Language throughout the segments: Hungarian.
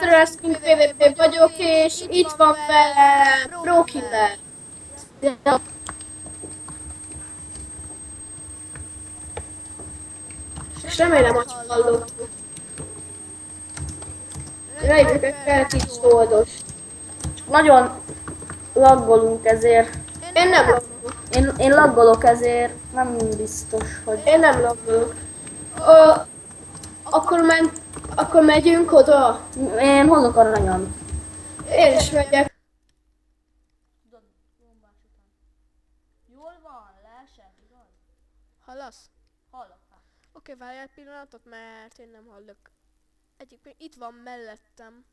Mr. Asking PvP vagyok, és itt van vele Prokiller. És remélem, hogy hallottuk. Rejtőket kell kis oldos. Nagyon laggolunk ezért. Én nem laggolok. Én laggolok ezért, nem biztos, hogy... Én nem laggolok. Akkor megyünk oda. Én hozok aranyat. Én is megyek. Jól van, leesett, igaz? Hallasz? Hallok. Oké, várj egy pillanatot, mert én nem hallok. Egyébként itt van mellettem.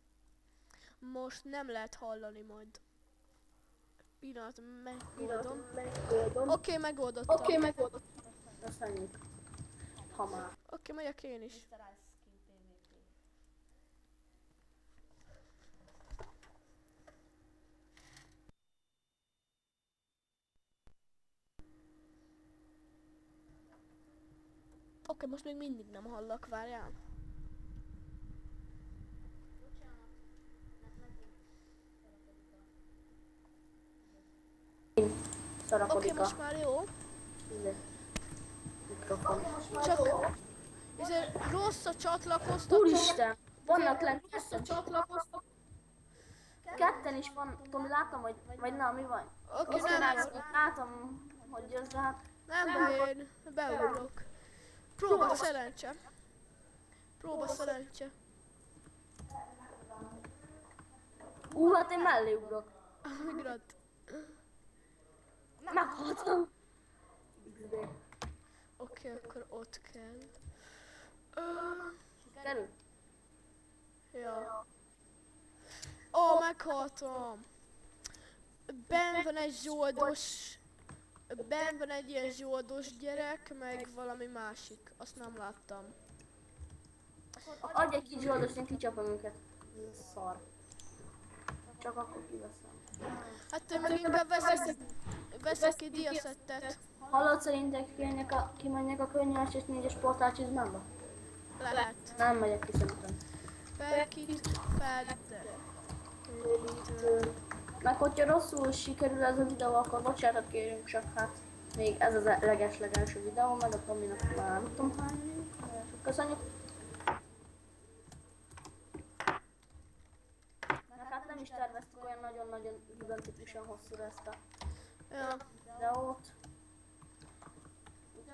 Most nem lehet hallani majd. Pillanat, megoldom. Oké, megoldottam. Oké, megoldottam. Köszönjük. Ha már. Oké, megyek én is. Mr. Asking PvP. Oké, most még mindig nem hallak, várjál. Oké, Szarakodik a most már jó. mikrofon. Csak ezért rossz a csatlakoztató. Úristen! Vannak lent Csatlakoztak. ketten is van. Tomi, látom, hogy... Vagy na, mi van? Oké, Azt nem, látom, hogy ez hát... nem baj, én beugrok. Próba szerencse. Próba szerencse. Hát én mellé ugrok. Migrant. Meghaltam. Oké, akkor ott kell. Kerül. Ja. Ó, meghaltam. Benn van egy zsoldos. Benn van egy ilyen zsoldos gyerek, meg valami másik. Azt nem láttam. Adj egy kis zsoldost, én kicsapom őket. Ez szar. Csak akkor kiveszem. Hát én meg inkább veszek egy diaszettet. Hallod, szerintek kimenjek a könnyes és 4-es portálcsizmába? Lehet. Nem megyek ki szerintem. Perkit, Fedde. Meg hogyha rosszul sikerül ez a videó, akkor bocsánatot kérünk, csak hát még ez az leges-legelső videó, meg a Tominak már nem tudom hány. Köszönjük. Meg hát nem is terveztük olyan nagyon-nagyon gigantikusan hosszúra ezt a Ja. videót.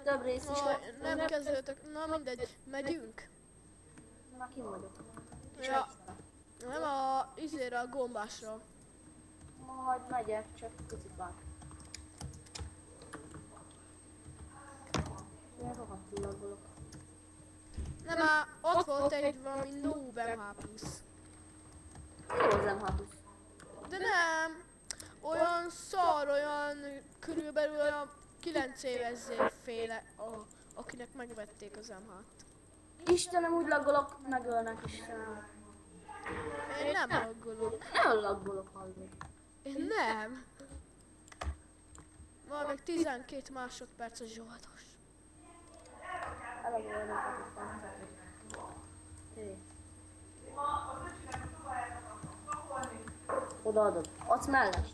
Több rész is No, lett. nem kezdődök. Na mindegy, megyünk. Már kim vagyok. Ja. Nem a izére, a gombásra. Majd megyek, csak picit vár. Ilyen rohadtul laggolok. Nem, már ott volt egy valami noob MH+. Jó az M6-os. De nem. Olyan szar, olyan körülbelül olyan 9 éves féle, akinek megvették az M6-t. Istenem, úgy laggolok, megölnek Istenem. Én nem aggolok. Nem laggolok, hallod. Én nem. Van meg 12 másodperc a zsoldos. Elagolnak a odaadod. Adsz mellett.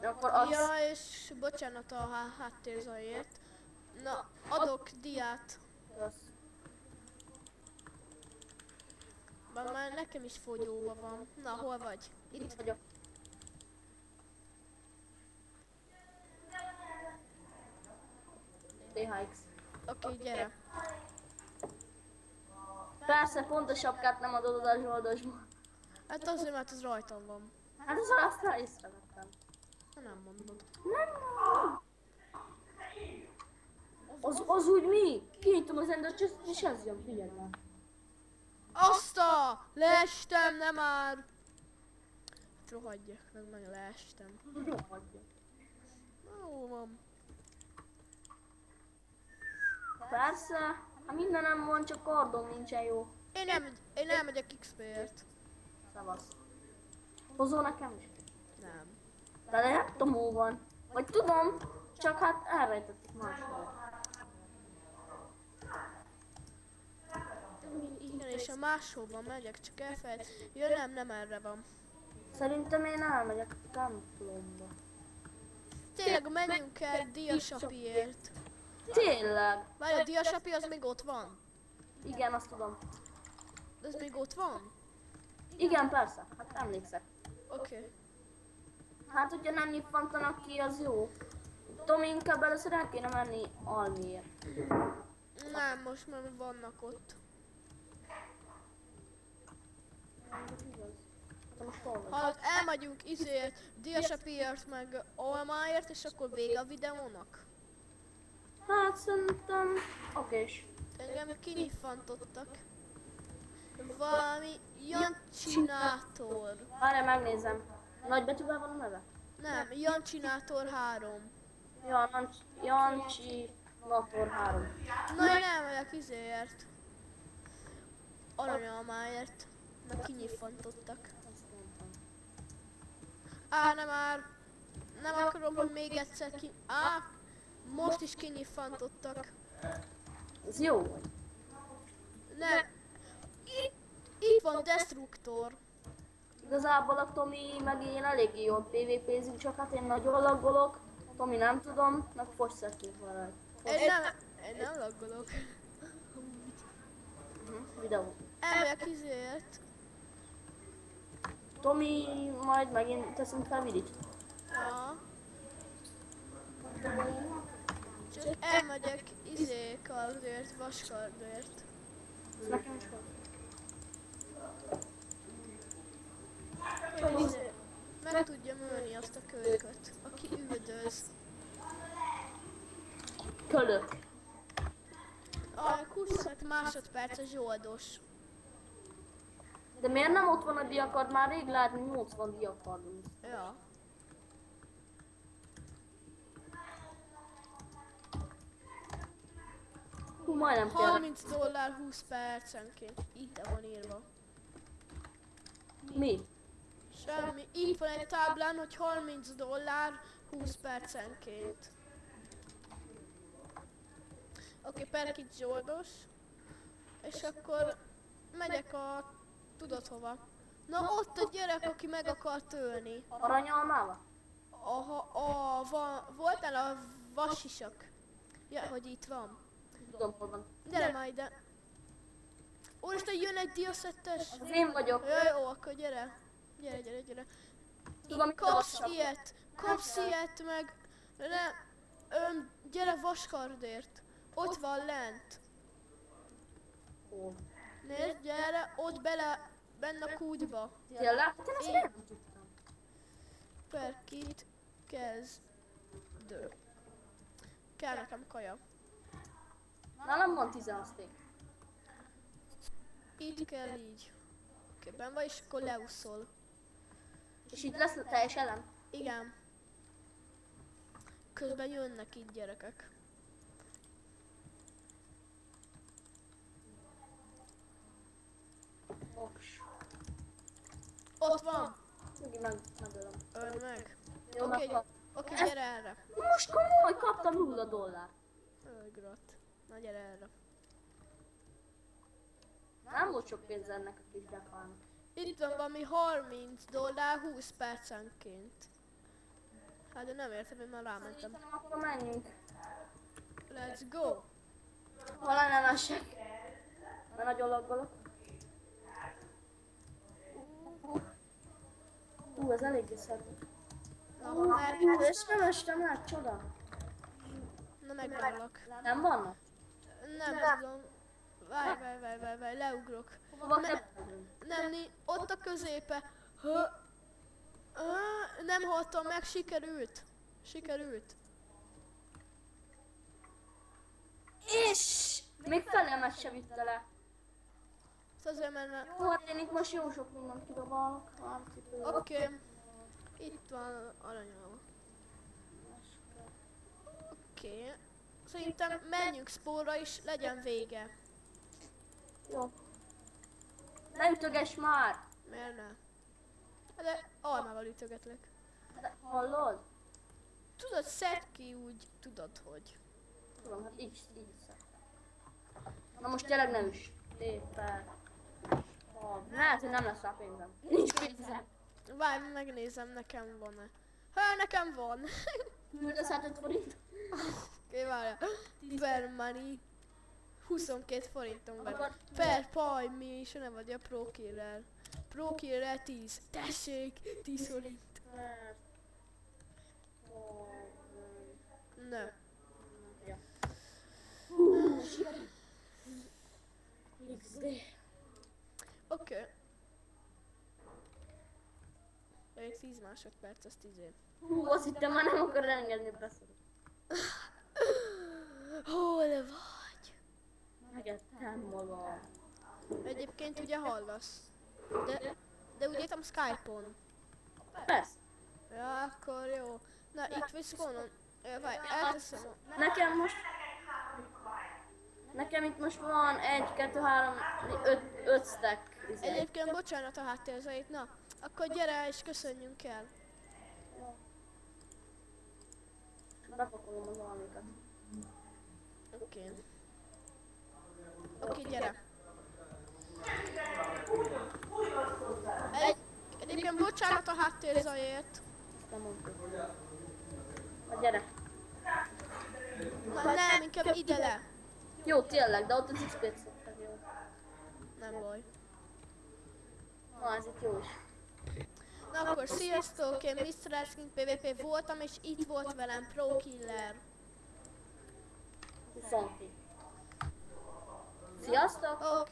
Akkor adsz. Ja, és bocsánat a háttérzajért. Na, adok diát. Rossz. Már nekem is fogyóba van. Na, hol vagy? Itt vagyok. THX. Oké, gyere. Persze, pont a sapkát nem adod oda a zsoldosba. Hát azért, mert ez rajtam van. Hát az azt rá észrevettem. Ha nem mondod. Nem. Az úgy mi? Kinyitom az Ender és ez jön, figyelj már. Azt a! Leestem, nem már! Hát rohadjak, meg leestem. Rohadja. Jó van. Persze, ha mindenem van, csak kardom nincsen jó. Én elmegyek XP-ért. Szavasz. Hozol nekem is? Nem. De lehet Tomó van. Vagy tudom, csak hát elrejtettük máshol. Igen, és a máshova megyek, csak elfelejt. Ja nem erre van. Szerintem én elmegyek a templomba. Tényleg menjünk el Diasapiért. Tényleg? Várj, a Diasapi az még ott van? Igen, azt tudom. De ez még ott van? Igen, persze. Hát emlékszek. Oké. Hát, hogyha nem nyitvantanak ki, az jó. Tomi, inkább először el kéne menni Almiért. Nem, most már vannak ott. De most hol vagy? Hallod, elmegyünk Diasapiért meg Olmáért, és akkor vége a videónak. Hát szerintem okés. Engem kinyiffantottak. Valami Jancsinátor. Várjál, megnézem. Nagybetűvel van a neve? Nem, Jancsinátor 3. Jancsi Nator 3. Na én elmegyek izéért. Aranyalmáért. Meg kinyiffantottak. Nem már. Nem akarom, hogy még egyszer most is kinyiffantottak. Ez jó vagy. Nem. Itt van Destruktor. Igazából a Tomi meg én eléggé jól PvP-zünk, csak hát én nagyon laggolok. Tomi nem tudom, meg fogyszertünk vele. Én nem laggolok. Videó. Elmegyek izéért. Tomi, majd megint teszünk fel vidit. Ja. Csak elmegyek kardért, vaskardért. Ez nekem is van. Hogy meg tudjam ölni azt a kölyköt, aki üldöz. Kölök. A 25 másodperces zsoldos. De miért nem ott van a diakard? Már rég látni 80 diakardon. Ja. Hú, majdnem tényleg. $30 20 percenként. Itt van írva. Mi? Semmi. Itt van egy táblán, hogy $30 20 percenként. Oké, per kit zsoldos. És akkor megyek a... Tudod hova? Na ott a gyerek, aki meg akart ölni. Aranyalmával? Voltál a vasisak. Ja, hogy itt van. Tudom, hol van. Gyere már ide. Úristen, jön egy diaszettes. Az én vagyok. Jó, akkor gyere. Gyere. Tudom, Kapsz ilyet meg... Gyere vaskardért. Ott van lent. Hol? Nézd, gyere, ott benne a kútba. Tényleg? Én ezt miért nem tudtam? Per kit kezdő. Kell nekem kaja. Nálam van 10 aszték. Itt kell így. Oké, benn vagy, és akkor leúszol. És itt lesz a teljes elem? Igen. Közben jönnek itt gyerekek. Oks. Ott van! Megint megölöm. Öld meg. Jó, Oké, megvan. gyere erre. Most komoly, kaptam $0. Ölj, grat. Na gyere erre. Nem volt sok pénz ennek a kis gyakálnak. Itt van valami $30 20 percenként. Hát de nem értem, én már rámentem. Szerintem akkor menjünk. Let's go! Hol ellenesek? Mert nagyon laggolok. Ez eléggé szebb. És nem estem át, csoda. Na megvallak. Nem vannak? Nem tudom. Várj, leugrok. Hova Nem, ott a középe. Nem haltam meg, sikerült. És még felemet se vitte le. Azért mert... Jó, hát én itt most jó sok mindent kidobálok. Oké. Itt van aranyalma. Oké. Szerintem menjünk spórra is, legyen vége. Jó. Ne ütögess már! Miért ne? De almával ütögetlek. De hallod? Tudod, szedd ki úgy, tudod hogy. Tudom, hát így szed. Na most tényleg ne üss. Éppen. Hát, hogy nem lesz rá pénzem. Nincs pénzem. Várj, megnézem, nekem van-e. Ha, nekem van. Küldesz át 5 forint? Oké, várjál. Per money. 22 forintom van. Akkor- Per paj, mi is ne vagy a Pro Killer. Pro Killer 10. Tessék, 10 forint. Ne. Ja. XD. Oké. Még 10 másodperc, azt izé. Azt hittem már nem akar engedni, beszélni. Hol vagy? Megettem magam. Egyébként ugye hallasz. De úgy értem Skype-on. Persze. Ja, akkor jó. Na, itt vagy Spawnon. Várj, elteszem a... Nekem itt most van 1, 2, 3, 5 stack. Egyébként bocsánat a háttérzeit, na. Akkor gyere és köszönjünk el. Bepakolom az almikat. Oké. Oké, gyere. Egyébként bocsánat a háttérzajért. Nem mondtuk. Na gyere. Na nem, inkább ide le. Jó, tényleg, de ott az XP-t szoktak, jó. Nem baj. Na, ez itt jó is. Na akkor sziasztok, én Mr. Asking PvP voltam, és itt volt velem Pro Killer. 20. Sziasztok! Ok.